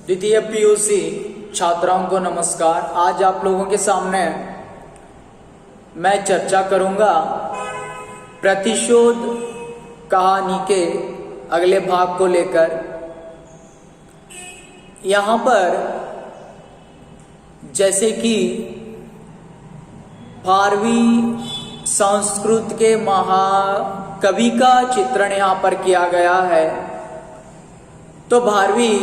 द्वितीय पीयूसी छात्राओं को नमस्कार। आज आप लोगों के सामने मैं चर्चा करूंगा प्रतिशोध कहानी के अगले भाग को लेकर। यहाँ पर जैसे कि 12वीं संस्कृत के महाकवि का चित्रण यहाँ पर किया गया है। तो 12वीं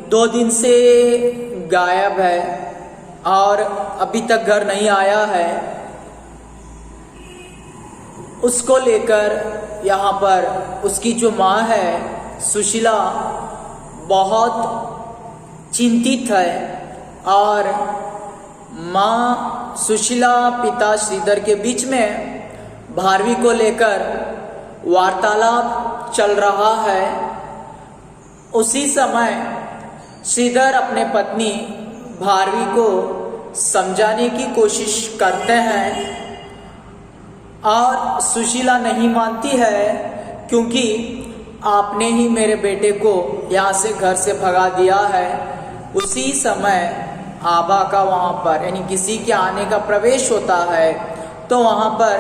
2 दिन से गायब है और अभी तक घर नहीं आया है। उसको लेकर यहाँ पर उसकी जो माँ है सुशीला बहुत चिंतित है और माँ सुशीला पिता श्रीधर के बीच में 12वीं को लेकर वार्तालाप चल रहा है। उसी समय श्रीधर अपने पत्नी 12वीं को समझाने की कोशिश करते हैं और सुशीला नहीं मानती है, क्योंकि आपने ही मेरे बेटे को यहाँ से घर से भगा दिया है। उसी समय आभा का वहाँ पर यानी किसी के आने का प्रवेश होता है। तो वहाँ पर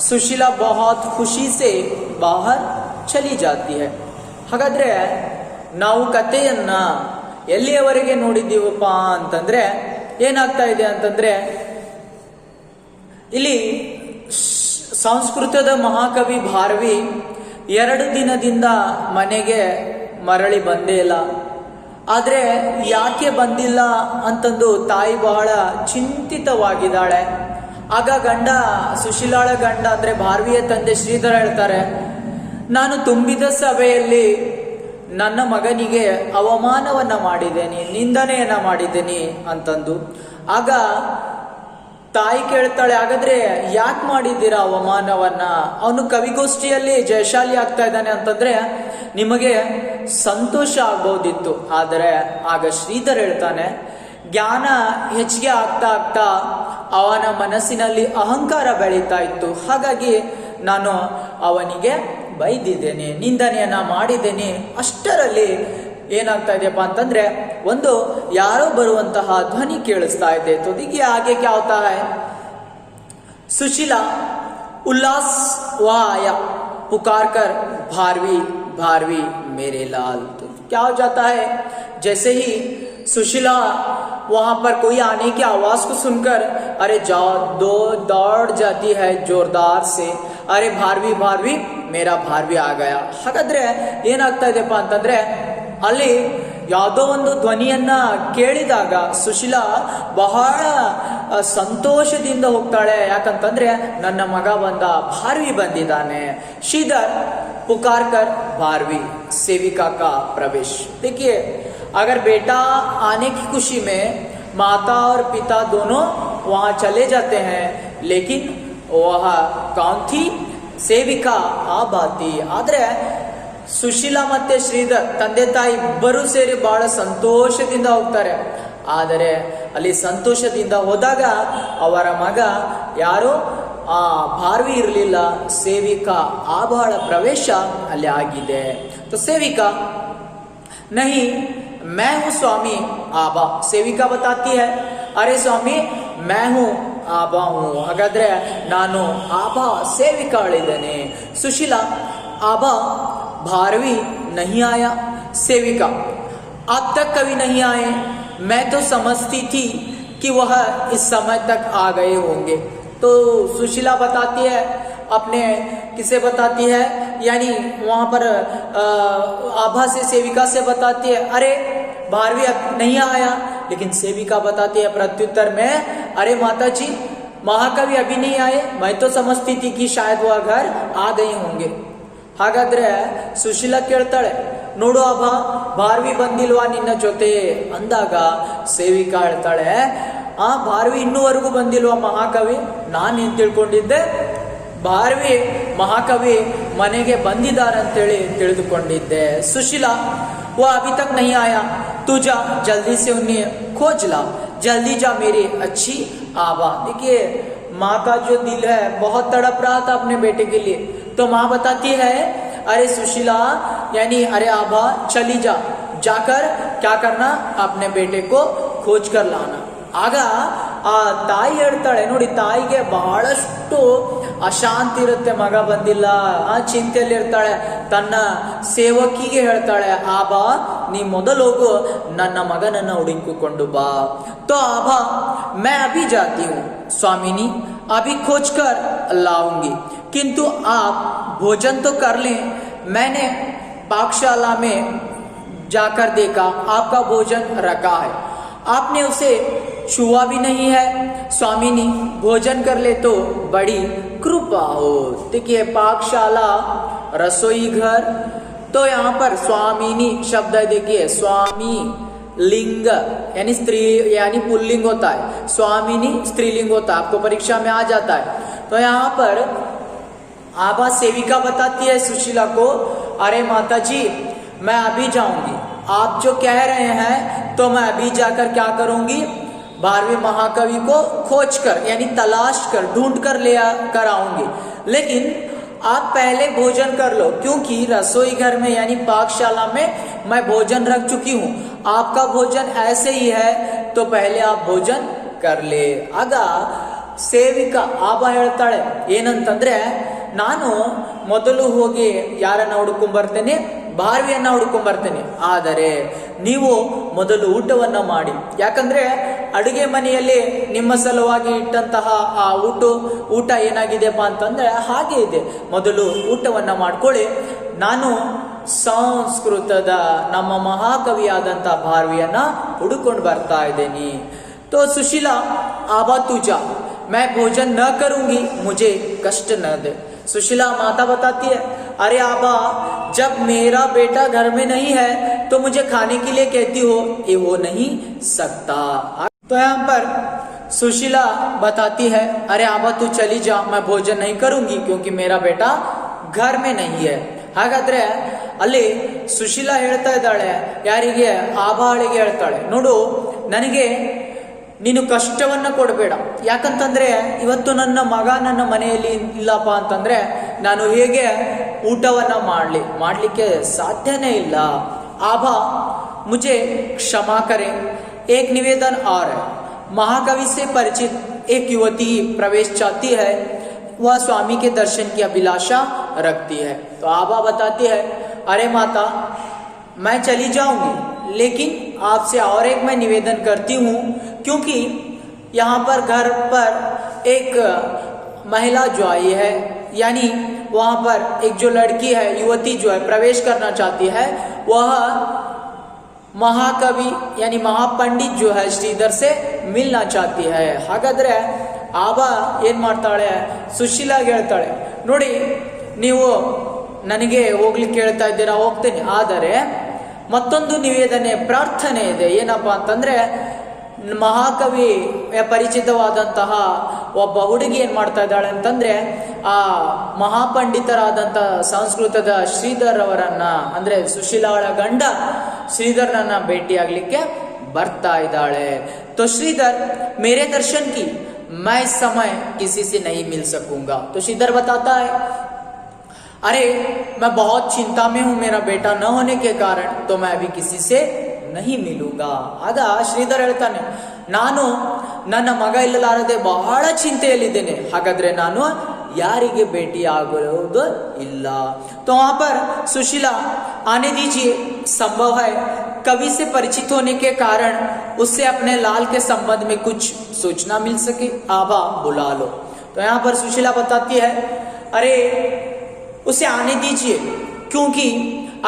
सुशीला बहुत खुशी से बाहर चली जाती है। ಹಾಗಾದ್ರೆ ನಾವು ಕಥೆಯನ್ನ ಎಲ್ಲಿಯವರೆಗೆ ನೋಡಿದ್ದೀವಪ್ಪ ಅಂತಂದ್ರೆ ಏನಾಗ್ತಾ ಇದೆ ಅಂತಂದ್ರೆ, ಇಲ್ಲಿ ಸಂಸ್ಕೃತದ ಮಹಾಕವಿ 12ವಿ 2 ದಿನದಿಂದ ಮನೆಗೆ ಮರಳಿ ಬಂದೇ ಇಲ್ಲ. ಆದರೆ ಯಾಕೆ ಬಂದಿಲ್ಲ ಅಂತಂದು ತಾಯಿ ಬಹಳ ಚಿಂತಿತವಾಗಿದ್ದಾಳೆ. ಆಗ ಗಂಡ ಸುಶೀಲಾಳ ಗಂಡ ಅಂದ್ರೆ 12ವಿಯ ತಂದೆ ಶ್ರೀಧರ ಹೇಳ್ತಾರೆ, ನಾನು ತುಂಬಿದ ಸಭೆಯಲ್ಲಿ ನನ್ನ ಮಗನಿಗೆ ಅವಮಾನವನ್ನ ಮಾಡಿದ್ದೇನೆ, ನಿಂದನೆಯನ್ನ ಮಾಡಿದ್ದೇನೆ ಅಂತಂದು. ಆಗ ತಾಯಿ ಕೇಳ್ತಾಳೆ, ಹಾಗಾದ್ರೆ ಯಾಕೆ ಮಾಡಿದ್ದೀರಾ ಅವಮಾನವನ್ನ? ಅವನು ಕವಿಗೋಷ್ಠಿಯಲ್ಲಿ ಜಯಶಾಲಿ ಆಗ್ತಾ ಇದ್ದಾನೆ ಅಂತಂದ್ರೆ ನಿಮಗೆ ಸಂತೋಷ ಆಗ್ಬೋದಿತ್ತು. ಆದರೆ ಆಗ ಶ್ರೀಧರ್ ಹೇಳ್ತಾನೆ, ಜ್ಞಾನ ಹೆಚ್ಚಿಗೆ ಆಗ್ತಾ ಆಗ್ತಾ ಅವನ ಮನಸ್ಸಿನಲ್ಲಿ ಅಹಂಕಾರ ಬೆಳೀತಾ ಇತ್ತು. ಹಾಗಾಗಿ ನಾನು ಅವನಿಗೆ ಬೈದಿದ್ದೇನೆ, ನಿಂದನೆಯನ್ನ ಮಾಡಿದ್ದೇನೆ. ಅಷ್ಟರಲ್ಲಿ ಏನಾಗ್ತಾ ಇದೆಯಪ್ಪ ಅಂತಂದ್ರೆ, ಒಂದು ಯಾರೋ ಬರುವಂತಹ ಧ್ವನಿ ಕೇಳಿಸ್ತಾ ಇದೆ. तो देखिए आगे क्या होता है, सुशीला उल्लास वहां आया, पुकार कर 12वी 12वी मेरे लाल। तो क्या हो जाता है, जैसे ही सुशीला वहां पर कोई आने की आवाज को सुनकर अरे जाओ दौड़ जाती है जोरदार से, अरे 12वी 12वी मेरा 12वी आ गया। ಹಾಗಾದ್ರೆ ಏನಾಗ್ತಾ ಇದೆಯಪ್ಪ ಅಂತಂದ್ರೆ, ಅಲ್ಲಿ ಯಾವುದೋ ಒಂದು ಧ್ವನಿಯನ್ನ ಕೇಳಿದಾಗ ಸುಶೀಲಾ ಬಹಳ ಸಂತೋಷದಿಂದ ಹೋಗ್ತಾಳೆ. ಯಾಕಂತಂದ್ರೆ ನನ್ನ ಮಗ ಬಂದ, 12वी ಬಂದಿದ್ದಾನೆ। ಶ್ರೀಧರ್ पुकार कर 12वी सेविका का प्रवेश। देखिए, अगर बेटा आने की खुशी में माता और पिता दोनों वहां चले जाते हैं, लेकिन वह कौन थी? ಸೇವಿಕಾ ಆಬಾತಿ. ಆದ್ರೆ ಸುಶೀಲಾ ಮತ್ತೆ ಶ್ರೀಧರ್ ತಂದೆ ತಾಯಿ ಇಬ್ಬರು ಸೇರಿ ಬಹಳ ಸಂತೋಷದಿಂದ ಹೋಗ್ತಾರೆ. ಆದರೆ ಅಲ್ಲಿ ಸಂತೋಷದಿಂದ ಹೋದಾಗ ಅವರ ಮಗ ಯಾರು ಆ 12ವಿ ಇರಲಿಲ್ಲ, ಸೇವಿಕಾ ಆಬಾಳ ಪ್ರವೇಶ ಅಲ್ಲಿ ಆಗಿದೆ. तो सेविका नहीं, मैं हूं स्वामी आबा। सेविका बताती है, अरे स्वामी मैं हूं आबा हूं। हागाದ್ರೆ ನಾನು आबा ಸೇವಿಕಾಳಿದ್ದೇನೆ। सुशीला आबा 12वी नहीं आया। सेविका अब तक कभी नहीं आए, मैं तो समझती थी कि वह इस समय तक आ गए होंगे। तो सुशीला बताती है, अपने किसे बताती है, यानी वहां पर आभा से सेविका से बताती है, अरे 12वी अब नहीं आया। लेकिन सेविका बताती है प्रत्युत्तर में, अरे माता जी महाकवि अभी नहीं आए, मैं तो समझती थी कि शायद वह घर आ गए होंगे। ಹಾಗಾದ್ರೆ ಸುಶೀಲಾ ಕೇಳ್ತಾಳೆ, ನೋಡು ಆಭಾ 12ವಿ ಬಂದಿಲ್ವಾ ನಿನ್ನ ಜೊತೆ ಅಂದಾಗ ಸೇವಿಕಾ ಹೇಳ್ತಾಳೆ, ಆ 12ವಿ ಇನ್ನೂವರೆಗೂ ಬಂದಿಲ್ವಾ ಮಹಾಕವಿ? ನಾನೇನ್ ತಿಳ್ಕೊಂಡಿದ್ದೆ 12ವಿ ಮಹಾಕವಿ ಮನೆಗೆ ಬಂದಿದ್ದಾರಂತೇಳಿ ತಿಳಿದುಕೊಂಡಿದ್ದೆ। सुशीला वो अभी तक नहीं आया, तू जा जल्दी से उन्हें खोज ला, जल्दी जा मेरी अच्छी आभा। देखिए माँ का जो दिल है बहुत तड़प रहा था अपने बेटे के लिए। तो माँ बताती है, अरे सुशीला यानी अरे आभा चली जा, जाकर क्या करना, अपने बेटे को खोज कर लाना. ಆಗ ಆ ತಾಯಿ ಹೇಳ್ತಾಳೆ, ನೋಡಿ ತಾಯಿಗೆ ಬಹಳಷ್ಟು ಅಶಾಂತಿ ಇರುತ್ತೆ, ಮಗ ಬಂದಿಲ್ಲ, ಆ ಚಿಂತೆಯಲ್ಲಿ ಇರ್ತಾಳೆ. ತನ್ನ ಸೇವಕಿಗೆ ಹೇಳ್ತಾಳೆ, ಆಬಾ ನೀ ಮೊದಲು ಹೋಗು, ನನ್ನ ಮಗನನ್ನ ಹುಡುಕಿಕೊಂಡು ಬಾ. तो आभा मैं अभी जाती हूँ स्वामिनी, अभी खोज कर लाऊंगी, किंतु आप भोजन तो कर लें. मैंने पाकशाला में जाकर देखा आपका भोजन रखा है, आपने उसे छुआ भी नहीं है. स्वामिनी भोजन कर ले तो बड़ी कृपा हो. देखिए पाकशाला रसोई घर, तो यहाँ पर स्वामिनी शब्द है. देखिए स्वामी लिंग यानी स्त्री यानी पुल्लिंग होता है, स्वामिनी स्त्रीलिंग होता है, आपको परीक्षा में आ जाता है. तो यहाँ पर आभा सेविका बताती है सुशीला को, अरे माता जी मैं अभी जाऊंगी, आप जो कह रहे हैं तो मैं अभी जाकर क्या करूंगी, 12वें महाकवि को खोज कर यानी तलाश कर ढूंढ कर ले कर आऊंगी. लेकिन आप पहले भोजन कर लो, क्योंकि रसोई घर में यानी पाकशाला में मैं भोजन रख चुकी हूँ. आपका भोजन ऐसे ही है, तो पहले आप भोजन कर ले. ಆಗ ಸೇವಿಕ ಆಭಾ ಹೇಳ್ತಾಳೆ ಏನಂತಂದ್ರೆ, ನಾನು ಮೊದಲು ಹೋಗಿ ಯಾರನ್ನ ಹುಡ್ಕೊಂಡ್ ಬರ್ತೇನೆ, ಬಾರ್ವಿಯನ್ನ ಹುಡ್ಕೊಂಡ್ ಬರ್ತೇನೆ, ಆದರೆ ನೀವು ಮೊದಲು ಊಟವನ್ನ ಮಾಡಿ. ಯಾಕಂದ್ರೆ ಅಡುಗೆ ಮನೆಯಲ್ಲಿ ನಿಮ್ಮ ಸಲುವಾಗಿ ಇಟ್ಟಂತಹ ಆ ಊಟ ಏನಾಗಿದೆಪ್ಪ ಅಂತಂದ್ರೆ ಹಾಗೆ ಇದೆ, ಮೊದಲು ಊಟವನ್ನ ಮಾಡ್ಕೊಳ್ಳಿ, ನಾನು ಸಂಸ್ಕೃತದ ನಮ್ಮ ಮಹಾಕವಿಯಾದಂತ ಭಾರ್ವಿಯನ್ನ ಹುಡುಕೊಂಡು ಬರ್ತಾ ಇದ್ದೇನೆ. तो सुशीला आभा तू जा, मैं भोजन न करूंगी, मुझे कष्ट न दे. सुशीला माता बताती है, अरे आभा जब मेरा बेटा घर में नहीं है तो मुझे खाने के लिए कहती हो, ये हो नहीं सकता. तो यहाँ पर सुशीला बताती है, अरे आभा तू चली जा, मैं भोजन नहीं करूंगी क्योंकि मेरा बेटा घर में नहीं है. ಹಾಗಾದ್ರೆ ಅಲ್ಲಿ ಸುಶೀಲಾ ಹೇಳ್ತಾ ಇದ್ದಾಳೆ, ಯಾರಿಗೆ, ಆಭಾಳಿಗೆ ಹೇಳ್ತಾಳೆ, ನೋಡು ನನಗೆ ನೀನು ಕಷ್ಟವನ್ನ ಕೊಡಬೇಡ, ಯಾಕಂತಂದ್ರೆ ಇವತ್ತು ನನ್ನ ಮಗ ನನ್ನ ಮನೆಯಲ್ಲಿ ಇಲ್ಲಪ್ಪ ಅಂತಂದ್ರೆ ನಾನು ಹೇಗೆ ಊಟವನ್ನ ಮಾಡ್ಲಿಕ್ಕೆ ಸಾಧ್ಯನೇ ಇಲ್ಲ. आभा मुझे क्षमा करें, एक निवेदन और है. महाकवि से परिचित एक युवती प्रवेश चाहती है, वह स्वामी के दर्शन की अभिलाषा रखती है. तो आभा बताती है, अरे माता मैं चली जाऊंगी, लेकिन आपसे और एक मैं निवेदन करती हूँ, क्योंकि यहाँ पर घर पर एक महिला जो आई है, यानी वहाँ पर एक जो लड़की है, युवती जो है प्रवेश करना चाहती है, वह महाकवि यानी महापंडित जो है श्रीधर से मिलना चाहती है. ಹಾಗಾದ್ರೆ ಆಭಾ ಏನ್ ಮಾಡ್ತಾಳೆ, ಸುಶೀಲಾಗೆ ಹೇಳ್ತಾಳೆ, ನೋಡಿ ನೀವು ನನಗೆ ಹೋಗ್ಲಿಕ್ಕೆ ಹೇಳ್ತಾ ಇದ್ದೀರಾ, ಹೋಗ್ತೇನೆ, ಆದರೆ ಮತ್ತೊಂದು ನಿವೇದನೆ ಪ್ರಾರ್ಥನೆ ಇದೆ. ಏನಪ್ಪಾ ಅಂತಂದ್ರೆ, ಮಹಾಕವಿ ಪರಿಚಿತವಾದಂತಹ ಒಬ್ಬ ಹುಡುಗಿ ಏನ್ ಮಾಡ್ತಾ ಇದ್ದಾಳೆ ಅಂತಂದ್ರೆ, ಆ ಮಹಾಪಂಡಿತರಾದಂತಹ ಸಂಸ್ಕೃತದ ಶ್ರೀಧರ್ ಅವರನ್ನ ಅಂದ್ರೆ ಸುಶೀಲಾಳ ಗಂಡ ಶ್ರೀಧರ್ನನ್ನ ಭೇಟಿಯಾಗ್ಲಿಕ್ಕೆ ಬರ್ತಾ ಇದ್ದಾಳೆ. तो श्रीधर मेरे दर्शन की मैं इस समय किसी से नहीं मिल सकूंगा. तो श्रीधर बताता है, अरे मैं बहुत चिंता में हूं मेरा बेटा न होने के कारण, तो मैं अभी किसी से नहीं मिलूंगा. ಆಗ ಶ್ರೀಧರ್ ಹೇಳ್ತಾನೆ, ನಾನು ನನ್ನ ಮಗ ಇಲ್ಲಲಾರದೆ ಬಹಳ ಚಿಂತೆಯಲ್ಲಿದ್ದೇನೆ, ಹಾಗಾದ್ರೆ ನಾನು ಯಾರಿಗೆ ಭೇಟಿ ಆಗೋದು ಇಲ್ಲ. तो वहां पर सुशीला आने दीजिए, संभव है कवि से परिचित होने के कारण उससे अपने लाल के संबंध में कुछ सूचना मिल सके, आभा बुला लो. तो यहाँ पर सुशीला बताती है, अरे उसे आने दीजिए, क्योंकि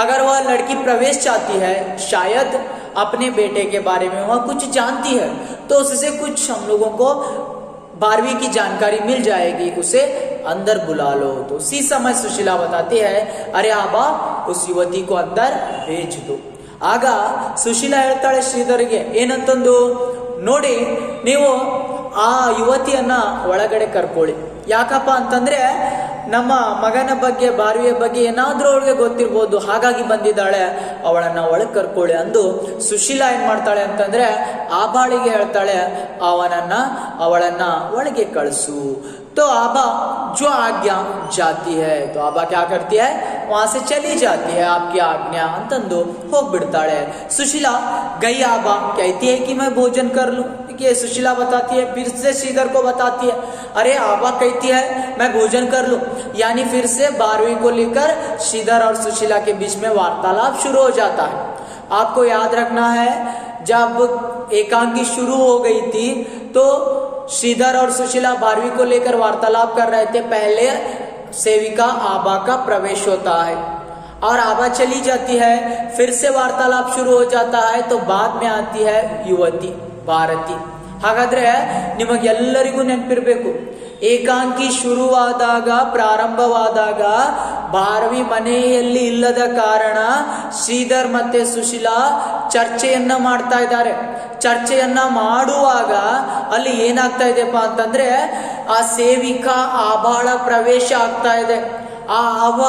अगर वह लड़की प्रवेश चाहती है, शायद अपने बेटे के बारे में वह कुछ जानती है, तो उससे कुछ हम लोगों को 12वीं की जानकारी मिल जाएगी, उसे अंदर बुला लो. तो उसी समय सुशीला बताती है, अरे आबा उस युवती को अंदर भेज दो. ಆಗ ಸುಶೀಲಾ ಹೇಳ್ತಾಳೆ ಶ್ರೀಧರ್ಗೆ ಏನಂತಂದು, ನೋಡಿ ನೀವು ಆ ಯುವತಿಯನ್ನ ಒಳಗಡೆ ಕರ್ಕೊಳ್ಳಿ. ಯಾಕಪ್ಪ ಅಂತಂದ್ರೆ ನಮ್ಮ ಮಗನ ಬಗ್ಗೆ, ಬಾರ್ವಿಯ ಬಗ್ಗೆ ಏನಾದ್ರೂ ಅವಳಿಗೆ ಗೊತ್ತಿರ್ಬೋದು, ಹಾಗಾಗಿ ಬಂದಿದ್ದಾಳೆ, ಅವಳನ್ನ ಒಳಗೆ ಕರ್ಕೊಳ್ಳಿ ಅಂದು ಸುಶೀಲಾ ಏನ್ ಮಾಡ್ತಾಳೆ ಅಂತಂದ್ರೆ ಆಭಾಳಿಗೆ ಹೇಳ್ತಾಳೆ, ಅವಳನ್ನ ಒಳಗೆ ಕಳಿಸು. तो आभा जो आज्ञा जाती है तो आभा क्या करती है, वहां से चली जाती है, आपकी आज्ञा ಅಂತಂದು ಹೋಗ್ಬಿಡ್ತಾಳೆ। सुशीला गई, आभा कहती है कि मैं भोजन कर लूं। देखिए सुशीला बताती है, फिर से श्रीधर को बताती है, अरे आभा कहती है मैं भोजन कर लूं। यानी फिर से 12वीं को लेकर श्रीधर और सुशीला के बीच में वार्तालाप शुरू हो जाता है। आपको याद रखना है, जब एकांकी शुरू हो गई थी तो श्रीधर और सुशीला 12वीं को लेकर वार्तालाप कर रहे थे। पहले सेविका आभा का प्रवेश होता है और आभा चली जाती है, फिर से वार्तालाप शुरू हो जाता है, तो बाद में आती है युवती ಭಾರತಿ। ಹಾಗಾದ್ರೆ ನಿಮಗೆಲ್ಲರಿಗೂ ನೆನಪಿರಬೇಕು, ಏಕಾಂಕಿ ಶುರುವಾದಾಗ ಪ್ರಾರಂಭವಾದಾಗ 12वीं ಮನೆಯಲ್ಲಿ ಇಲ್ಲದ ಕಾರಣ ಶ್ರೀಧರ್ ಮತ್ತೆ ಸುಶೀಲಾ ಚರ್ಚೆಯನ್ನ ಮಾಡ್ತಾ ಇದ್ದಾರೆ। ಚರ್ಚೆಯನ್ನ ಮಾಡುವಾಗ ಅಲ್ಲಿ ಏನಾಗ್ತಾ ಇದೆಪ್ಪ ಅಂತಂದ್ರೆ, ಆ ಸೇವಿಕಾ ಆಭಾಳ ಪ್ರವೇಶ ಆಗ್ತಾ ಇದೆ। ಆ ಅವ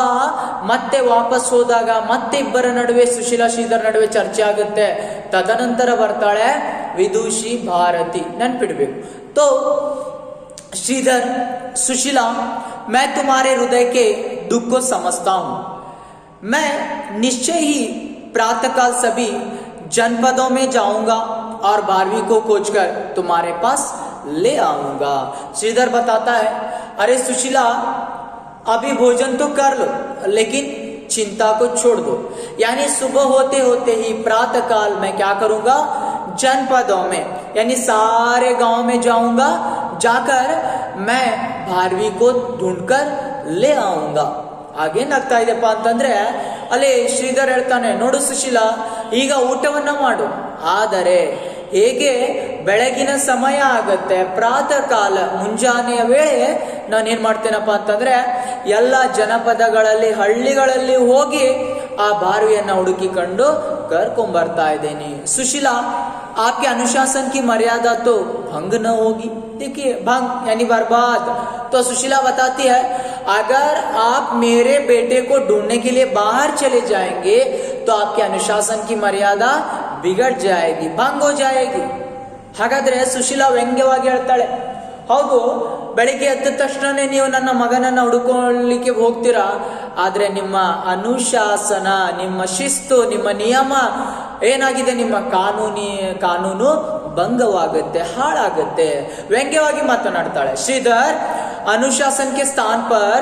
ಮತ್ತೆ ವಾಪಸ್ ಹೋದಾಗ ಮತ್ತೆ ಇಬ್ಬರ ನಡುವೆ ಸುಶೀಲಾ ಶ್ರೀಧರ್ ನಡುವೆ ಚರ್ಚೆ ಆಗುತ್ತೆ। ತದನಂತರ ಬರ್ತಾಳೆ ವಿದುಷಿ ಭಾರತಿ, ನೆನ್ಪಿಡ್ಬೇಕು। तो श्रीधर, सुशीला, मैं तुम्हारे हृदय के दुख को समझता हूं। मैं निश्चय ही प्रातःकाल सभी जनपदों में जाऊंगा और 12वीं को खोजकर तुम्हारे पास ले आऊंगा। श्रीधर बताता है, अरे सुशीला अभी भोजन तो कर लो, लेकिन चिंता को छोड़ दो। यानी सुबह होते होते ही प्रातः काल मैं क्या करूंगा, जनपदों में यानी सारे गांव में जाऊंगा, जाकर मैं 12वीं को ढूंढकर ले आऊंगा। ಆಗೇನಾಗ್ತಾ ಇದೆಪ್ಪ ಅಂತಂದ್ರೆ, ಅಲ್ಲಿ ಶ್ರೀಧರ್ ಹೇಳ್ತಾನೆ, ನೋಡು ಸುಶೀಲಾ, ಈಗ ಊಟವನ್ನ ಮಾಡು, ಆದರೆ ಹೇಗೆ ಬೆಳಗಿನ ಸಮಯ ಆಗತ್ತೆ, ಪ್ರಾತಃ ಕಾಲ ಮುಂಜಾನೆಯ ವೇಳೆ ನಾನೇನ್ ಮಾಡ್ತೇನಪ್ಪ ಅಂತಂದ್ರೆ, ಎಲ್ಲ ಜನಪದಗಳಲ್ಲಿ ಹಳ್ಳಿಗಳಲ್ಲಿ ಹೋಗಿ ಆ 12वीं ಹುಡುಕಿಕೊಂಡು ಕರ್ಕೊಂಡ್ಬರ್ತಾ ಇದ್ದೇನೆ। सुशीला, आपके अनुशासन की मर्यादा तो भंग न होगी। देखिए भंग यानी बर्बाद। तो सुशीला बताती है, अगर आप मेरे बेटे को ढूंढने के लिए बाहर चले जाएंगे तो आपके अनुशासन की मर्यादा बिगड़ जाएगी, भंग हो जाएगी। ಹಾಗಾದ್ರೆ ಸುಶೀಲಾ ವ್ಯಂಗ್ಯವಾಗಿ ಹೇಳ್ತಾಳೆ, ಹೌದು, ಬೆಳಿಗ್ಗೆ ಎದ್ದ ತಕ್ಷಣನೇ ನೀವು ನನ್ನ ಮಗನನ್ನ ಹುಡುಕೊಳ್ಳಿಕ್ಕೆ ಹೋಗ್ತೀರಾ, ಆದ್ರೆ ನಿಮ್ಮ ಅನುಶಾಸನ, ನಿಮ್ಮ ಶಿಸ್ತು, ನಿಮ್ಮ ನಿಯಮ ಏನಾಗಿದೆ, ನಿಮ್ಮ ಕಾನೂನು ಭಂಗವಾಗುತ್ತೆ, ಹಾಳಾಗುತ್ತೆ। ವ್ಯಂಗ್ಯವಾಗಿ ಮಾತನಾಡ್ತಾಳೆ। श्रीधर, अनुशासन के स्थान पर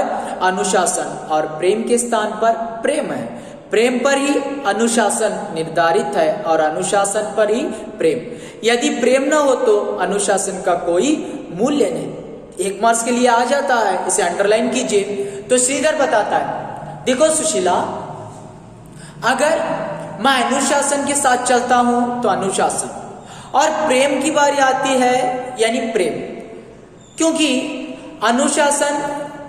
अनुशासन और प्रेम के स्थान पर प्रेम है। प्रेम पर ही अनुशासन निर्धारित है और अनुशासन पर ही प्रेम। यदि प्रेम न हो तो अनुशासन का कोई मूल्य नहीं। 1 मार्क्स के लिए आ जाता है, इसे अंडरलाइन कीजिए। तो श्रीधर बताता है, देखो सुशीला, अगर मैं अनुशासन के साथ चलता हूं तो अनुशासन, और प्रेम की बारी आती है यानी प्रेम, क्योंकि अनुशासन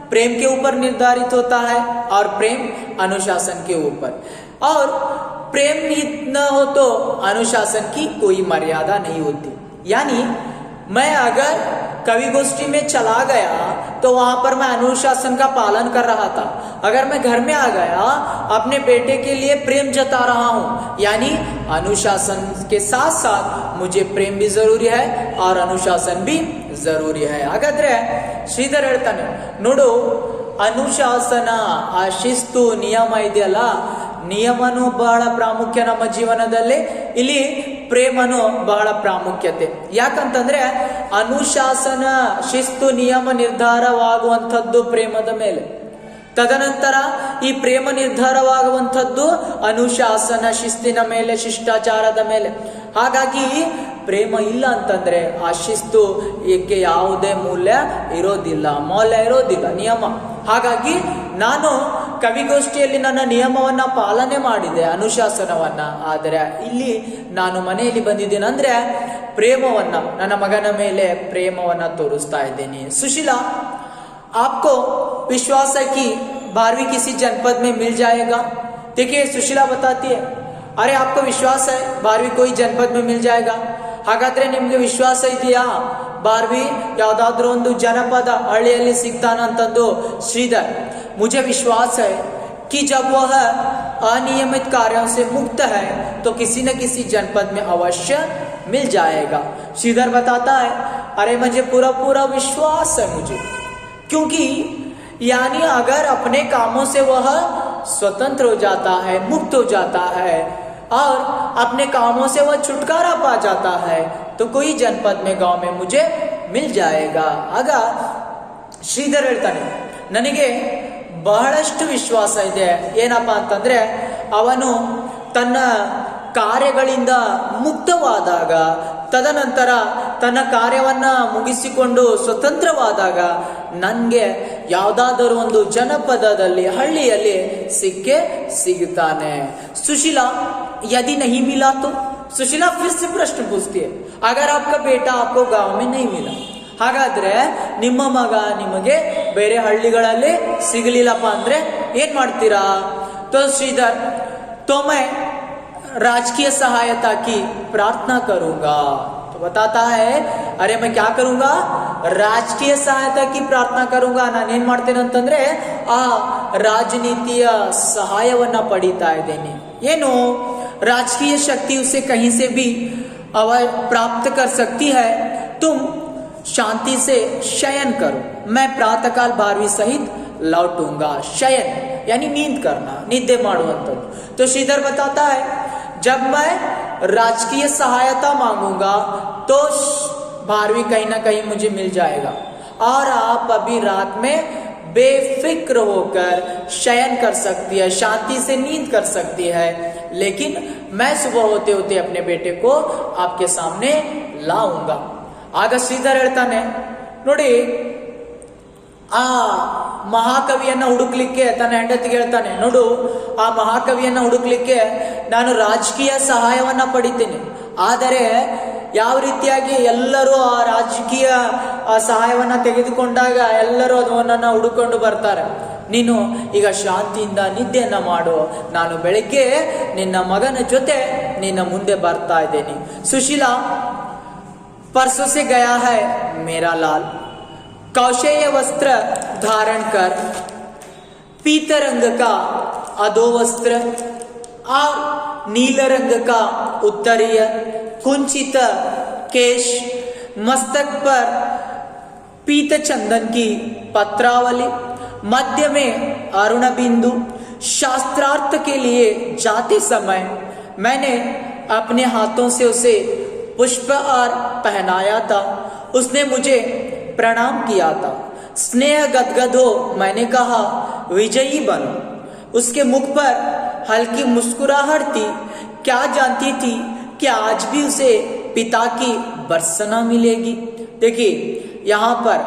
प्रेम के ऊपर निर्धारित होता है और प्रेम अनुशासन के ऊपर, और प्रेम न हो तो अनुशासन की कोई मर्यादा नहीं होती। यानी मैं अगर कवि गोष्ठी में चला गया तो वहां पर मैं अनुशासन का पालन कर रहा था, अगर मैं घर में आ गया अपने बेटे के लिए प्रेम जता रहा हूं, यानी अनुशासन के साथ साथ मुझे प्रेम भी जरूरी है और अनुशासन भी जरूरी है। ಹಾಗಾದ್ರೆ ಶ್ರೀಧರ್ ಹೇಳ್ತಾನೆ, ನೋಡು, ಅನುಶಾಸನ, ಆ ಶಿಸ್ತು, ನಿಯಮ ಇದೆಯಲ್ಲ, ನಿಯಮನು ಬಹಳ ಪ್ರಾಮುಖ್ಯ ನಮ್ಮ ಜೀವನದಲ್ಲಿ, ಇಲ್ಲಿ ಪ್ರೇಮನು ಬಹಳ ಪ್ರಾಮುಖ್ಯತೆ। ಯಾಕಂತಂದ್ರೆ ಅನುಶಾಸನ, ಶಿಸ್ತು, ನಿಯಮ ನಿರ್ಧಾರವಾಗುವಂಥದ್ದು ಪ್ರೇಮದ ಮೇಲೆ, ತದನಂತರ ಈ ಪ್ರೇಮ ನಿರ್ಧಾರವಾಗುವಂಥದ್ದು ಅನುಶಾಸನ, ಶಿಸ್ತಿನ ಮೇಲೆ, ಶಿಷ್ಟಾಚಾರದ ಮೇಲೆ। ಹಾಗಾಗಿ ಪ್ರೇಮ ಇಲ್ಲ ಅಂತಂದ್ರೆ ಆ ಶಿಸ್ತು ಏಕೆ ಯಾವುದೇ ಮೌಲ್ಯ ಇರೋದಿಲ್ಲ, ನಿಯಮ। ಹಾಗಾಗಿ ನಾನು ಕವಿಗೋಷ್ಠಿಯಲ್ಲಿ ನನ್ನ ನಿಯಮವನ್ನ ಪಾಲನೆ ಮಾಡಿದೆ, ಅನುಶಾಸನವನ್ನ, ಆದರೆ ಇಲ್ಲಿ ನಾನು ಮನೆಯಲ್ಲಿ ಬಂದಿದ್ದೇನೆ ಅಂದ್ರೆ ಪ್ರೇಮವನ್ನ, ನನ್ನ ಮಗನ ಮೇಲೆ ಪ್ರೇಮವನ್ನ ತೋರಿಸ್ತಾ ಇದ್ದೇನೆ। सुशीला, आपको विश्वास है कि 12वीं किसी जनपद में मिल जाएगा? देखिए सुशीला बताती है, अरे आपको विश्वास है 12वीं कोई जनपद में मिल जाएगा? ಹಾಗಾದ್ರೆ ನಿಮ್ಗೆ ವಿಶ್ವಾಸ ಇದೆಯಾ 12वीं ಯಾವ್ದಾದ್ರೂ ಒಂದು ಜನಪದ ಹಳ್ಳಿಯಲ್ಲಿ ಸಿಗ್ತಾನಂತಂದು? श्रीधर, मुझे विश्वास है कि जब वह अनियमित कार्यों से मुक्त है तो किसी न किसी जनपद में अवश्य मिल जाएगा। श्रीधर बताता है, अरे मुझे पूरा विश्वास है मुझे क्योंकि यानी अगर अपने कामों से वह स्वतंत्र हो जाता है, मुक्त हो जाता है और अपने कामों से वह छुटकारा पा जाता है तो कोई जनपद में, गांव में मुझे मिल जाएगा। ಆಗ ಶ್ರೀಧರ್ ಹೇಳ್ತಾನೆ, ನನಗೆ ಬಹಳಷ್ಟು ವಿಶ್ವಾಸ ಇದೆ. ಏನಪ್ಪ ಅಂತಂದ್ರೆ ಅವನು ತನ್ನ ಕಾರ್ಯಗಳಿಂದ ಮುಕ್ತವಾದಾಗ, ತದನಂತರ ತನ್ನ ಕಾರ್ಯವನ್ನ ಮುಗಿಸಿಕೊಂಡು ಸ್ವತಂತ್ರವಾದಾಗ ನನಗೆ ಯಾವುದಾದರೂ ಒಂದು ಜನಪದದಲ್ಲಿ, ಹಳ್ಳಿಯಲ್ಲಿ ಸಿಕ್ಕೇ ಸಿಗುತ್ತಾನೆ. सुशीला यदि नहीं मिला तो सुशीला फिर से प्रश्न पूछती है, अगर आपका बेटा आपको गांव में नहीं मिला, ಹಾಗಾದ್ರೆ ನಿಮ್ಮ ಮಗ ನಿಮಗೆ ಬೇರೆ ಹಳ್ಳಿಗಳಲ್ಲಿ ಸಿಗಲಿಲ್ಲಪ್ಪ ಅಂದ್ರೆ ಏನ್ ಮಾಡ್ತೀರಾ? तो श्रीधर, तो मैं राजकीय सहायता की प्रार्थना करूंगा. तो बताता है, अरे मैं क्या करूंगा? ರಾಜಕೀಯ ಸಹಾಯತಾ ಕಿ ಪ್ರಾರ್ಥನಾ ಕरूंगा. ನಾನೇನ್ ಮಾಡ್ತೇನೆ ಅಂತಂದ್ರೆ ಆ ರಾಜನೀತಿಯ ಸಹಾಯವನ್ನ ಪಡೀತಾ ಇದ್ದೇನೆ. ಏನು? राजकीय शक्ति उसे कहीं से भी प्राप्त कर सकती है. तुम शांति से शयन करो, मैं प्रातःकाल 12वीं सहित लौटूंगा. शयन यानी नींद करना, निद्रे ಮಾಡುವಂತದ್ದು. तो श्रीधर बताता है, जब मैं राजकीय सहायता मांगूंगा तो 12वीं कहीं ना कहीं मुझे मिल जाएगा और आप अभी रात में बेफिक्र होकर शयन कर सकती है, शांति से नींद कर सकती है, लेकिन मैं सुबह होते होते अपने बेटे को आपके सामने लाऊंगा. ಆಗ ಶ್ರೀಧರ್ ಹೇಳ್ತಾನೆ, ನೋಡಿ ಆ ಮಹಾಕವಿಯನ್ನ ಹುಡುಕ್ಲಿಕ್ಕೆ ತನ್ನ ಹೆಂಡತಿಗೆ ಹೇಳ್ತಾನೆ, ನೋಡು ಆ ಮಹಾಕವಿಯನ್ನ ಹುಡುಕ್ಲಿಕ್ಕೆ ನಾನು ರಾಜಕೀಯ ಸಹಾಯವನ್ನ ಪಡಿತೀನಿ, ಆದರೆ ಯಾವ ರೀತಿಯಾಗಿ ಎಲ್ಲರೂ ಆ ರಾಜಕೀಯ ಸಹಾಯವನ್ನ ತೆಗೆದುಕೊಂಡಾಗ ಎಲ್ಲರೂ ಅದನ್ನ ಹುಡುಕೊಂಡು ಬರ್ತಾರೆ. ನೀನು ಈಗ ಶಾಂತಿಯಿಂದ ನಿದ್ದೆಯನ್ನ ಮಾಡು, ನಾನು ಬೆಳಿಗ್ಗೆ ನಿನ್ನ ಮಗನ ಜೊತೆ ನಿನ್ನ ಮುಂದೆ ಬರ್ತಾ ಇದ್ದೇನೆ. ಸುಶೀಲಾ, परसों से गया है मेरा लाल, कौशेय वस्त्र धारण कर, पीत रंग का अधो वस्त्र और नील रंग का उत्तरीय, कुंचित केश, मस्तक पर पीत चंदन की पत्रावली, मध्य में अरुण बिंदु. शास्त्रार्थ के लिए जाते समय मैंने अपने हाथों से उसे पुष्प और पहनाया था. उसने मुझे प्रणाम किया था. स्नेह गदगद हो मैंने कहा, विजयी बनो. उसके मुख पर हल्की मुस्कुराहट थी. क्या जानती थी कि आज भी उसे पिता की बरसना मिलेगी. देखिए यहाँ पर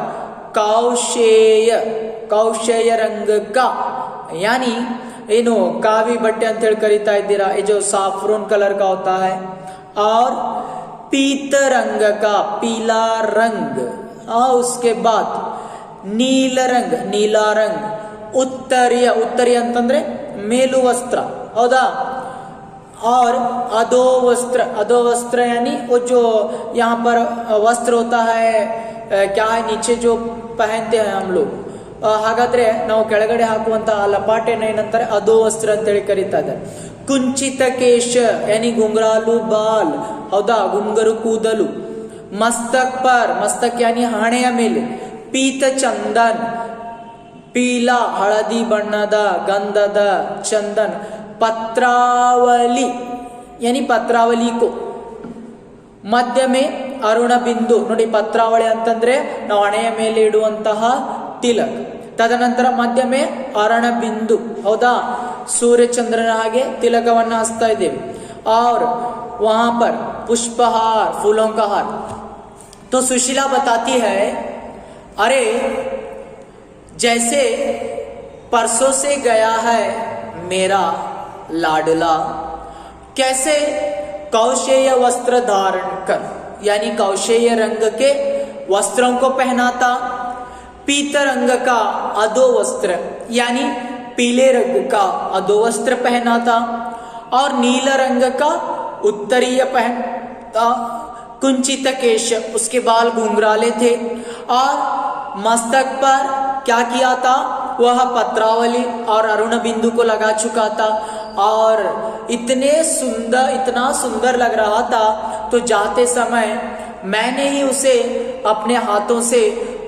कौशेय रंग का यानी ಏನು ಕಾವಿ ಬಟ್ಟೆ ಅಂತ ಹೇಳಿ ಕರೀತಾ ಇದ್ದೀರಾ, ये जो साफ्रोन कलर का होता है, और पीत रंग का पीला रंग, और उसके बाद नील रंग नीला रंग, उत्तरीय ಅಂತಂದ್ರೆ ಮೇಲು वस्त्र, ಹೌದಾ, और अधो वस्त्र यानी वो जो यहाँ पर वस्त्र होता है, क्या है नीचे जो पहनते हैं हम लोग, ಹಾಗಾದ್ರೆ ನಾವು ಕೆಳಗಡೆ ಹಾಕುವಂತಹ ಲಪಾಟೆನ ಏನಂತಾರೆ? ಅಧೋ ವಸ್ತ್ರ ಅಂತೇಳಿ ಕರೀತಾ ಇದ್ದಾರೆ. ಕುಂಚಿತ ಕೇಶ ಯಾನಿ ಗುಂಗ್ರಾಲು ಬಾಲ್, ಹೌದಾ, ಗುಂಗರು ಕೂದಲು. ಮಸ್ತಕ್ ಪರ್, ಮಸ್ತಕ್ ಯಾನಿ ಹಣೆಯ ಮೇಲೆ. ಪೀತ ಚಂದನ್, ಪೀಲಾ ಹಳದಿ ಬಣ್ಣದ ಗಂಧದ ಚಂದನ್. ಪತ್ರಾವಲಿ ಯಾನಿ ಪತ್ರಾವಲಿ ಕೋ. ಮಧ್ಯ ಮೇ ಅರುಣ ಬಿಂದು, ನೋಡಿ ಪತ್ರಾವಳಿ ಅಂತಂದ್ರೆ ನಾವು ಹಣೆಯ ಮೇಲೆ ಇಡುವಂತಹ ತಿಲಕ್. ತದನಂತರ ಮಧ್ಯ ಮೇ ಅರಣ ಬಿಂದು, ಹೌದಾ, सूर्य चंद्रನ ಹಾಗೆ ತಿಲಕವನ್ನ ಹಚ್ತಾ ಇದ್ದೇವೆ. और वहां पर पुष्पहार, फूलों का हार. तो सुशीला बताती है, अरे जैसे परसों से गया है मेरा लाडला, कैसे कौशेय वस्त्र धारण कर यानी कौशेय रंग के वस्त्रों को पहनाता. पीत रंग का अधो वस्त्र यानी पीले रंग का अधो वस्त्र पहनाता, और नील रंग का उत्तरीय पहनता. कुंचित केश, उसके बाल घुंघराले थे, और मस्तक पर क्या किया था? वह पत्रावली और अरुण बिंदु को लगा चुका था, और इतना सुंदर लग रहा था. तो जाते समय मैंने ही उसे अपने हाथों से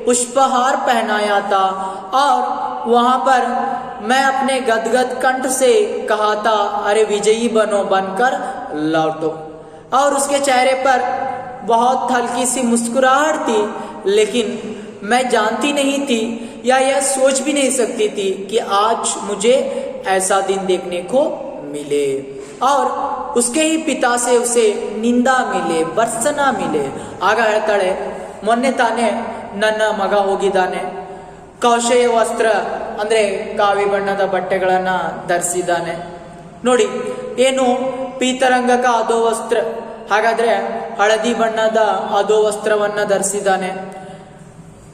पुष्पहार पहनाया था और वहां पर मैं अपने गदगद कंठ से कहा था, अरे विजयी बनो, बनकर लौटो। और उसके चेहरे पर बहुत हल्की सी मुस्कुराहट थी, लेकिन मैं जानती नहीं थी या यह सोच भी नहीं सकती थी कि आज मुझे ऐसा दिन देखने को मिले। और उसके ही पिता से उसे निंदा मिले, ಭರ್ಸನ मिले। ಆಗ ಹೇಳ್ತಾಳೆ, ಮೊನ್ನೆ ತಾನೇ ನನ್ನ ಮಗ ಹೋಗಿದ್ದಾನೆ, ಕೌಶೇಯ ವಸ್ತ್ರ ಅಂದ್ರೆ ಕಾವಿ ಬಣ್ಣದ ಬಟ್ಟೆಗಳನ್ನ ಧರಿಸಿದ್ದಾನೆ ನೋಡಿ, ಏನು ಪೀತರಂಗಕ ಅದೋ ವಸ್ತ್ರ, ಹಾಗಾದ್ರೆ ಹಳದಿ ಬಣ್ಣದ ಅದೋ ವಸ್ತ್ರವನ್ನ ಧರಿಸಿದ್ದಾನೆ,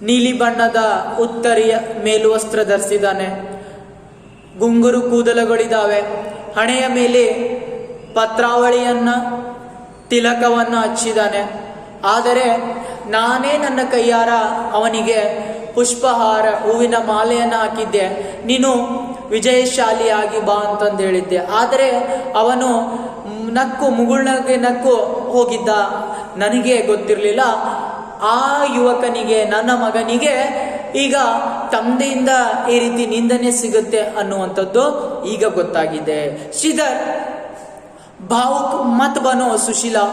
ನೀಲಿ ಬಣ್ಣದ ಉತ್ತರಿಯ ಮೇಲುವಸ್ತ್ರ ಧರಿಸಿದ್ದಾನೆ, ಗುಂಗುರು ಕೂದಲುಗಳಿದ್ದಾವೆ, ಹಣೆಯ ಮೇಲೆ ಪತ್ರಾವಳಿಯನ್ನ ತಿಲಕವನ್ನ ಹಚ್ಚಿದ್ದಾನೆ। ಆದರೆ ನಾನೇ ನನ್ನ ಕೈಯಾರ ಅವನಿಗೆ ಪುಷ್ಪಹಾರ ಹೂವಿನ ಮಾಲೆಯನ್ನು ಹಾಕಿದ್ದೆ, ನೀನು ವಿಜಯಶಾಲಿಯಾಗಿ ಬಾ ಅಂತಂದು ಹೇಳಿದ್ದೆ। ಆದರೆ ಅವನು ನಕ್ಕು ಮುಗುಳ್ನಗೆ ನಕ್ಕು ಹೋಗಿದ್ದ, ನನಗೆ ಗೊತ್ತಿರಲಿಲ್ಲ ಆ ಯುವಕನಿಗೆ, ನನ್ನ ಮಗನಿಗೆ ಈಗ ತಂದೆಯಿಂದ ಈ ರೀತಿ ನಿಂದನೆ ಸಿಗುತ್ತೆ ಅನ್ನುವಂಥದ್ದು ಈಗ ಗೊತ್ತಾಗಿದೆ। ಶ್ರೀಧರ್, भावुक मत बनो सुशीला,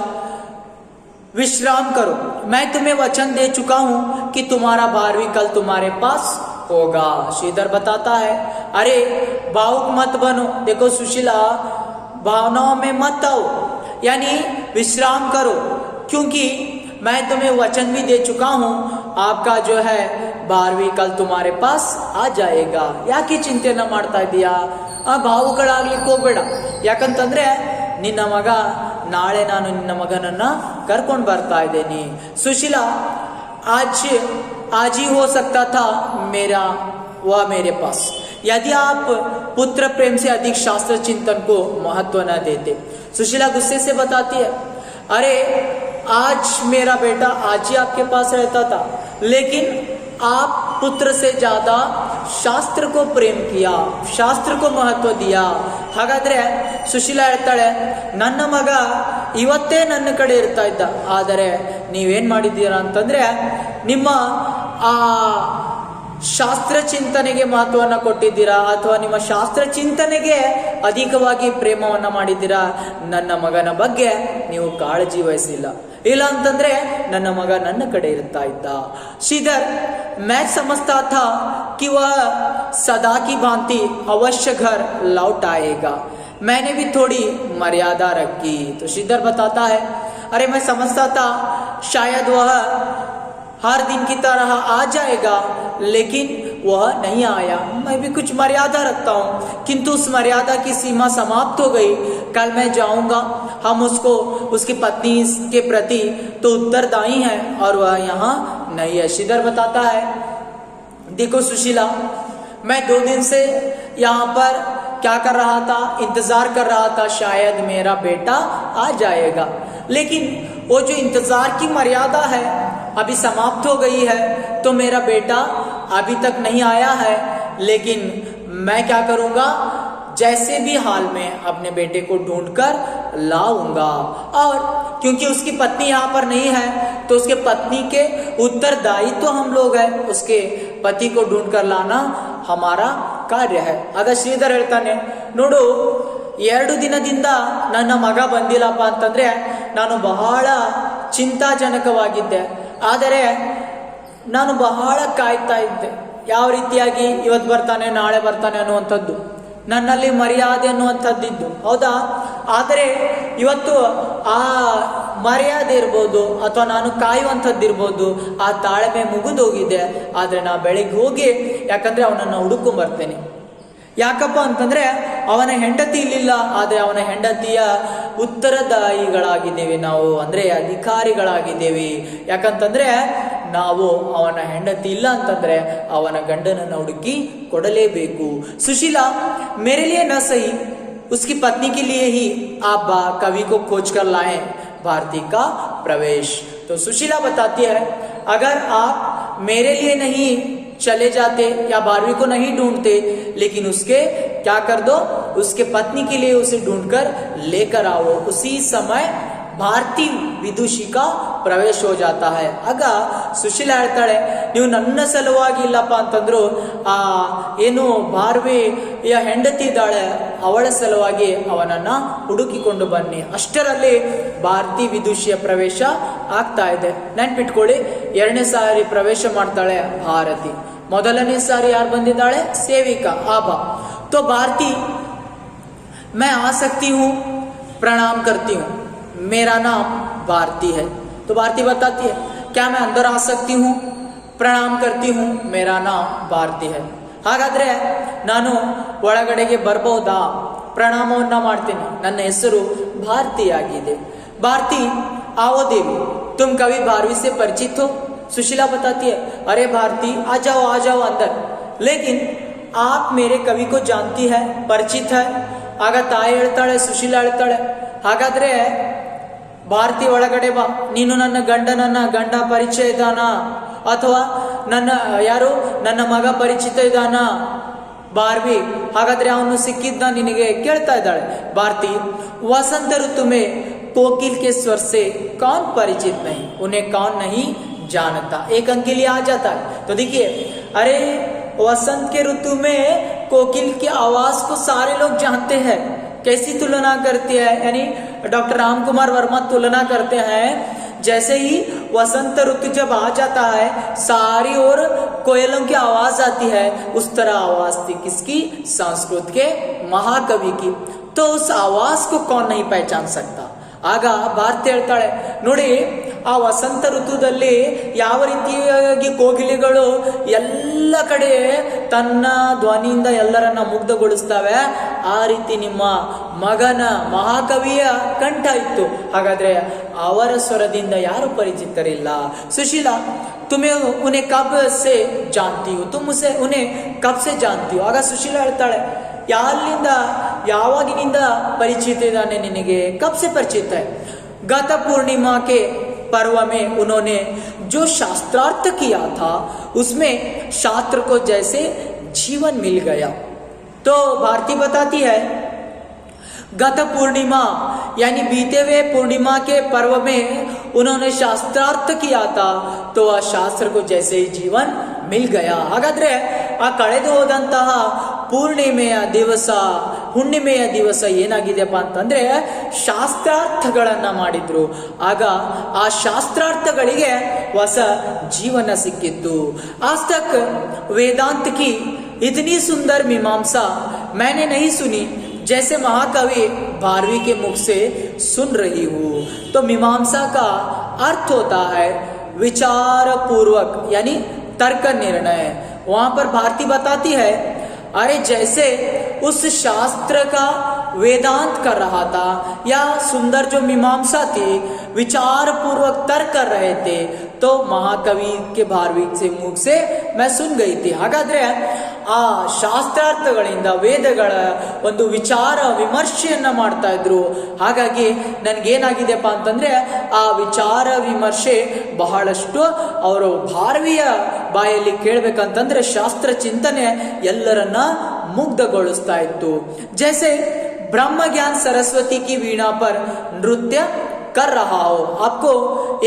विश्राम करो। मैं तुम्हें वचन दे चुका हूं कि तुम्हारा 12वीं कल तुम्हारे पास होगा। श्रीधर बताता है, अरे भावुक मत बनो, देखो सुशीला भावनाओं में मत आओ, यानी विश्राम करो, क्योंकि मैं तुम्हें वचन भी दे चुका हूं, आपका जो है 12वीं कल तुम्हारे पास आ जाएगा। ಯಾಕೆ ಚಿಂತೆಯನ್ನ ಮಾಡ್ತಾ ಇದೀಯಾ? ಭಾವುಗಳಾಗ್ಲಿಕ್ಕೆ ಹೋಗ್ಬೇಡ, ಯಾಕಂತಂದ್ರೆ ನಿನ್ನ ಮಗ ನಾಳೆ ನಾನು ನಿನ್ನ ಮಗನನ್ನ ಕರ್ಕೊಂಡು ಬರ್ತಾ ಇದ್ದೇನೆ। सुशीला, आज ही हो सकता था मेरा वह मेरे पास, यदि आप पुत्र प्रेम से अधिक शास्त्र चिंतन को महत्व न देते। सुशीला गुस्से से बताती है, अरे आज मेरा बेटा आज ही आपके पास रहता था, लेकिन आप पुत्र से ज्यादा ಶಾಸ್ತ್ರ को ಪ್ರೇಮ್ ಕಿಯಾ, ಶಾಸ್ತ್ರ को ಮಹತ್ವ ದಿಯಾ। ಹಾಗಾದ್ರೆ ಸುಶೀಲಾ ಹೇಳ್ತಾಳೆ, ನನ್ನ ಮಗ ಇವತ್ತೇ ನನ್ನ ಕಡೆ ಇರ್ತಾ ಇದ್ದ, ಆದರೆ ನೀವೇನ್ ಮಾಡಿದ್ದೀರಾ ಅಂತಂದ್ರೆ ನಿಮ್ಮ ಆ ಶಾಸ್ತ್ರ ಚಿಂತನೆಗೆ ಮಹತ್ವವನ್ನು ಕೊಟ್ಟಿದ್ದೀರಾ, ಅಥವಾ ನಿಮ್ಮ ಶಾಸ್ತ್ರ ಚಿಂತನೆಗೆ ಅಧಿಕವಾಗಿ ಪ್ರೇಮವನ್ನ ಮಾಡಿದ್ದೀರಾ, ನನ್ನ ಮಗನ ಬಗ್ಗೆ ನೀವು ಕಾಳಜಿ ವಹಿಸಿಲ್ಲ, ಇಲ್ಲ ಅಂತಂದ್ರೆ ನನ್ನ ಮಗ ನನ್ನ ಕಡೆ ಇರ್ತಾ ಇದ್ದ। ಶ್ರೀಧರ್, मैं समझता था कि वह सदा की भांति अवश्य घर लौट आएगा, मैंने भी थोड़ी मर्यादा रखी। तो श्रीधर बताता है, अरे मैं समझता था शायद वह हर दिन की तरह आ जाएगा, लेकिन वह नहीं आया। मैं भी कुछ मर्यादा रखता हूँ, किंतु उस मर्यादा की सीमा समाप्त हो गई। कल मैं जाऊंगा, हम उसको उसकी पत्नी के प्रति तो उत्तरदायी हैं और वह यहाँ नहीं है। श्रीधर बताता है, देखो सुशीला, मैं 2 दिन से यहाँ पर क्या कर रहा था, इंतजार कर रहा था, शायद मेरा बेटा आ जाएगा, लेकिन वो जो इंतजार की मर्यादा है अभी समाप्त हो गई है, तो मेरा बेटा अभी तक नहीं आया है। लेकिन मैं क्या करूंगा, जैसे भी हाल में अपने बेटे को ढूंढकर लाऊंगा, और क्योंकि उसकी पत्नी यहाँ पर नहीं है, तो उसके पत्नी के उत्तरदायित्व तो हम लोग हैं, उसके पति को ढूंढकर लाना हमारा कार्य है। अगर ಶ್ರೀಧರ್ ಹೇಳ್ತಾನೆ, ನೋಡು 2 ದಿನದಿಂದ ನನ್ನ ಮಗ ಬಂದಿಲ್ಲಪ್ಪ ಅಂತಂದ್ರೆ ನಾನು ಬಹಳ ಚಿಂತಾಜನಕವಾಗಿದ್ದೆ, ಆದರೆ ನಾನು ಬಹಳ ಕಾಯ್ತಾ ಇದ್ದೆ, ಯಾವ ರೀತಿಯಾಗಿ ಇವತ್ತು ಬರ್ತಾನೆ ನಾಳೆ ಬರ್ತಾನೆ ಅನ್ನುವಂಥದ್ದು, ನನ್ನಲ್ಲಿ ಮರ್ಯಾದೆ ಅನ್ನುವಂಥದ್ದಿದ್ದು, ಹೌದಾ? ಆದರೆ ಇವತ್ತು ಆ ಮರ್ಯಾದೆ ಇರ್ಬೋದು ಅಥವಾ ನಾನು ಕಾಯುವಂಥದ್ದಿರ್ಬೋದು, ಆ ತಾಳ್ಮೆ ಮುಗಿದೋಗಿದೆ। ಆದರೆ ನಾ ಬೆಳಿಗ್ಗೆ ಹೋಗಿ, ಯಾಕಂದ್ರೆ ಅವನನ್ನು ಹುಡುಕೊಂಡ್ ಬರ್ತೇನೆ, ಯಾಕಪ್ಪ ಅಂತಂದ್ರೆ ಅವನ ಹೆಂಡತಿ ಇಲ್ಲಿಲ್ಲ, ಆದರೆ ಅವನ ಹೆಂಡತಿಯ ಉತ್ತರದಾಯಿಗಳಾಗಿದ್ದೇವೆ ನಾವು, ಅಂದ್ರೆ ಅಧಿಕಾರಿಗಳಾಗಿದ್ದೇವೆ। ಯಾಕಂತಂದ್ರೆ ನಾವು ಅವನ ಹೆಂಡತಿ ಇಲ್ಲ ಅಂತಂದ್ರೆ ಅವನ ಗಂಡನನ್ನು ಹುಡುಕಿ ಕೊಡಲೇಬೇಕು। सुशीला, मेरे लिए न सही, उसकी पत्नी के लिए ही आप कवि को खोज कर लाए भारती का प्रवेश। तो सुशीला बताती है, अगर आप मेरे लिए नहीं चले जाते या 12वीं को नहीं ढूंढते, लेकिन उसके क्या कर दो, उसके पत्नी के लिए उसे ढूंढकर लेकर आओ, उसी समय ಭಾರತಿ ವಿದುಷಿಕ ಪ್ರವೇಶ ಹೋ ಜಾತಾ ಹೈ. ಆಗ ಸುಶೀಲಾ ಹೇಳ್ತಾಳೆ, ನೀವು ನನ್ನ ಸಲುವಾಗಿ ಇಲ್ಲಪ್ಪ ಅಂತಂದ್ರು ಆ ಏನು ಭಾರ್ವಿಯ ಹೆಂಡತಿ ಇದ್ದಾಳೆ ಅವಳ ಸಲುವಾಗಿ ಅವನನ್ನ ಹುಡುಕಿಕೊಂಡು ಬನ್ನಿ. ಅಷ್ಟರಲ್ಲಿ ಭಾರತಿ ವಿದುಷಿಯ ಪ್ರವೇಶ ಆಗ್ತಾ ಇದೆ. ನೆನ್ಪಿಟ್ಕೊಳ್ಳಿ, 2ನೇ ಸಾರಿ ಪ್ರವೇಶ ಮಾಡ್ತಾಳೆ ಭಾರತಿ. ಮೊದಲನೇ ಸಾರಿ ಯಾರು ಬಂದಿದ್ದಾಳೆ? ಸೇವಿಕಾ ಆಬಾ. तो भारती, मैं आ सकती हूँ, प्रणाम करती हूँ, मेरा नाम भारती है. तो भारती बताती है, क्या मैं अंदर आ सकती हूँ, प्रणाम करती हूँ, मेरा नाम भारती है. ಹಾಗಾದ್ರೆ ನಾನು ಒಳಗಡೆಗೆ ಬರಬಹುದಾ? ಪ್ರಣಾಮವನ್ನ ಮಾಡ್ತೀನಿ, ನನ್ನ ಹೆಸರು ಭಾರತಿ ಆಗಿದೆ. ಭಾರತಿ, आओ देवी, तुम कभी भारवी से परिचित हो? सुशीला बताती है, अरे भारती आ जाओ अंदर, लेकिन आप मेरे कवि को जानती है, ಪರಿಚಿತ है. ಆಗ ತಾಯಿ ಹೇಳ್ತಾಳೆ, ಸುಶೀಲಾ ಹೇಳ್ತಾಳೆ, ಹಾಗಾದ್ರೆ ಭಾರತಿ ಒಳಗಡೆ ಬಾ, ನೀನು ನನ್ನ ಗಂಡ ಪರಿಚಯ ಇದ್ದಾನ, ಅಥವಾ ನನ್ನ ಮಗ ಪರಿಚಿತ ಇದ್ದಾನ ಭಾರ್ವಿ? ಹಾಗಾದ್ರೆ ಅವನು ಸಿಕ್ಕಿದ್ದ ನಿನಗೆ? ಕೇಳ್ತಾ ಇದ್ದಾಳೆ ಭಾರತಿ. ವಸಂತ ಋತು में कोकिल के स्वर से कौन परिचित नहीं, उन्हें कौन नहीं जानता. एक अंक के लिए आ जाता है. तो देखिए, अरे वसंत के ऋतु में कोकिल की आवाज को सारे लोग जानते हैं. कैसी तुलना करती है, यानी डॉक्टर राम कुमार वर्मा तुलना करते हैं, जैसे ही वसंत ऋतु जब आ जाता है सारी ओर कोयलों की आवाज आती है, उस तरह आवाज थी किसकी? संस्कृत के महाकवि की. तो उस आवाज को कौन नहीं पहचान सकता. ಆಗ ಭಾರತಿ ಹೇಳ್ತಾಳೆ, ನೋಡಿ, ಆ ವಸಂತ ಋತುದಲ್ಲಿ ಯಾವ ರೀತಿಯಾಗಿ ಕೋಗಿಲೆಗಳು ಎಲ್ಲ ಕಡೆ ತನ್ನ ಧ್ವನಿಯಿಂದ ಎಲ್ಲರನ್ನ ಮುಗ್ಧಗೊಳಿಸ್ತವೆ, ಆ ರೀತಿ ನಿಮ್ಮ ಮಗನ ಮಹಾಕವಿಯ ಕಂಠ ಇತ್ತು. ಹಾಗಾದ್ರೆ ಅವರ ಸ್ವರದಿಂದ ಯಾರು ಪರಿಚಿತರಿಲ್ಲ? ಸುಶೀಲಾ, तुम्हें उन्हें कब से जानती हो, तुम उसे उन्हें कब से जानती हो? ಆಗ ಸುಶೀಲಾ ಹೇಳ್ತಾಳೆ, ಯಾವಾಗಿನಿಂದ ಪರಿಚಿತ ಇದ್ದಾನೆ ನಿನಗೆ? कब से परिचित है? गत पूर्णिमा के पर्व में उन्होंने जो शास्त्रार्थ किया था उसमें शास्त्र को जैसे जीवन मिल गया. तो भारती बताती है, गत पूर्णिमा यानी बीते हुए पूर्णिमा के पर्व में उन्होंने शास्त्रार्थ किया था, तो वह शास्त्र को जैसे ही जीवन मिल गया. ಹಾಗಾದ್ರೆ ಆ ಕಳೆದು ಹೋದಂತಹ ಪೂರ್ಣಿಮೆಯ ದಿವಸ, ಹುಣ್ಣಿಮೆಯ ದಿವಸ ಏನಾಗಿದೆಪ್ಪ ಅಂತಂದ್ರೆ ಶಾಸ್ತ್ರಾರ್ಥಗಳನ್ನ ಮಾಡಿದ್ರು. ಆಗ ಆ ಶಾಸ್ತ್ರಾರ್ಥಗಳಿಗೆ ಹೊಸ ಜೀವನ ಸಿಕ್ಕಿತ್ತು. आज तक वेदांत की इतनी सुंदर मीमांसा मैंने नहीं सुनी जैसे महाकवि भारवी के मुख से सुन रही हूँ. तो मीमांसा का अर्थ होता है विचार पूर्वक, यानी तर्क निर्णय. वहां पर भारती बताती है, अरे जैसे उस शास्त्र का वेदांत कर रहा था, या सुंदर जो मीमांसा थी विचार पूर्वक तर्क कर रहे थे, तो महाकवि के भारवी से मुख से मैं सुन गई थी. ಹಾಗಾದ್ರೆ ಆ ಶಾಸ್ತ್ರಾರ್ಥಗಳಿಂದ ವೇದಗಳ ಒಂದು ವಿಚಾರ ವಿಮರ್ಶೆಯನ್ನ ಮಾಡ್ತಾ ಇದ್ರು. ಹಾಗಾಗಿ ನನ್ಗೇನಾಗಿದೆಪ್ಪ ಅಂತಂದ್ರೆ ಆ ವಿಚಾರ ವಿಮರ್ಶೆ ಬಹಳಷ್ಟು ಅವರು ಭಾರವಿಯ ಬಾಯಲ್ಲಿ ಕೇಳ್ಬೇಕಂತಂದ್ರೆ ಶಾಸ್ತ್ರ ಚಿಂತನೆ ಎಲ್ಲರನ್ನ ಮುಗ್ಧಗೊಳಿಸ್ತಾ ಇತ್ತು. जैसे ब्रह्म ज्ञान सरस्वती की वीणा पर नृत्य कर रहा हो. आपको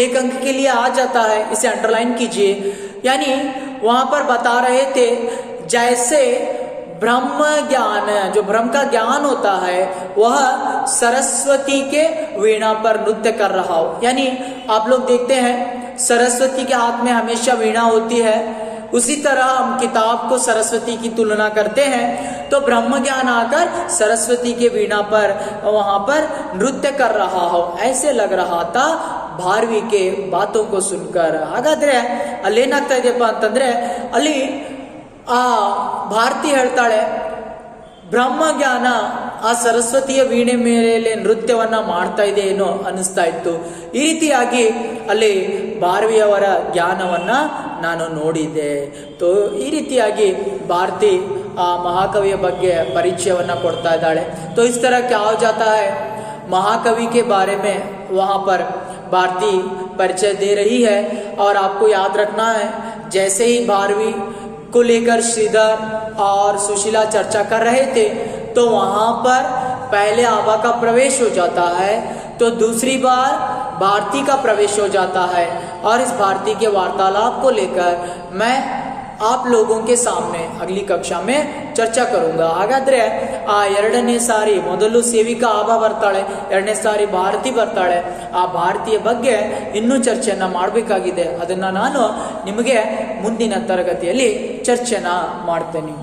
एक अंक के लिए आ जाता है, इसे अंडरलाइन कीजिए. यानी वहां पर बता रहे थे, जैसे ब्रह्म ज्ञान, जो ब्रह्म का ज्ञान होता है, वह सरस्वती के वीणा पर नृत्य कर रहा हो. यानी आप लोग देखते हैं सरस्वती के हाथ में हमेशा वीणा होती है, उसी तरह हम किताब को सरस्वती की तुलना करते हैं. तो ब्रह्म ज्ञान आकर सरस्वती के वीणा पर वहां पर नृत्य कर रहा हो, ऐसे लग रहा था ಭಾರ್ವಿ ಕೆ ಬಾತೋ ಕೋ ಸುನ್ಕರ್. ಹಾಗಾದ್ರೆ ಅಲ್ಲೇನಾಗ್ತಾ ಇದೆಯಪ್ಪ ಅಂತಂದ್ರೆ ಅಲ್ಲಿ ಆ ಭಾರತಿ ಹೇಳ್ತಾಳೆ, ಬ್ರಹ್ಮಜ್ಞಾನ ಆ ಸರಸ್ವತಿಯ ವೀಣೆ ಮೇಲೆ ನೃತ್ಯವನ್ನ ಮಾಡ್ತಾ ಇದೆ ಏನೋ ಅನಿಸ್ತಾ ಇತ್ತು. ಈ ರೀತಿಯಾಗಿ ಅಲ್ಲಿ ಭಾರವಿಯವರ ಜ್ಞಾನವನ್ನ ನಾನು ನೋಡಿದೆ. ತೋ ಈ ರೀತಿಯಾಗಿ ಭಾರತಿ ಆ ಮಹಾಕವಿಯ ಬಗ್ಗೆ ಪರಿಚಯವನ್ನ ಕೊಡ್ತಾ ಇದ್ದಾಳೆ. तो इस तरह क्या हो जाता है, महाकवि के बारे में वहाँ पर भारती परिचय दे रही है. और आपको याद रखना है, जैसे ही भारवी को लेकर श्रीधर और सुशीला चर्चा कर रहे थे, तो वहाँ पर पहले आभा का प्रवेश हो जाता है. तो दूसरी बार भारती का प्रवेश हो जाता है और इस भारती के वार्तालाप को लेकर मैं आप लोगों के सामने अगली कक्षा में ಚರ್ಚಾ ಕरूंगा. ಹಾಗಾದ್ರೆ ಆ ಎರಡನೇ ಸಾರಿ ಮೊದಲು ಸೇವಿಕಾ ಆಭಾ ಬರ್ತಾಳೆ, ಎರಡನೇ ಸಾರಿ ಭಾರತಿ ಬರ್ತಾಳೆ. ಆ ಭಾರತೀಯ ಬಗ್ಗೆ ಇನ್ನೂ ಚರ್ಚೆಯನ್ನ ಮಾಡಬೇಕಾಗಿದೆ. ಅದನ್ನ ನಾನು ನಿಮಗೆ ಮುಂದಿನ ತರಗತಿಯಲ್ಲಿ ಚರ್ಚೆನ ಮಾಡ್ತೇನೆ.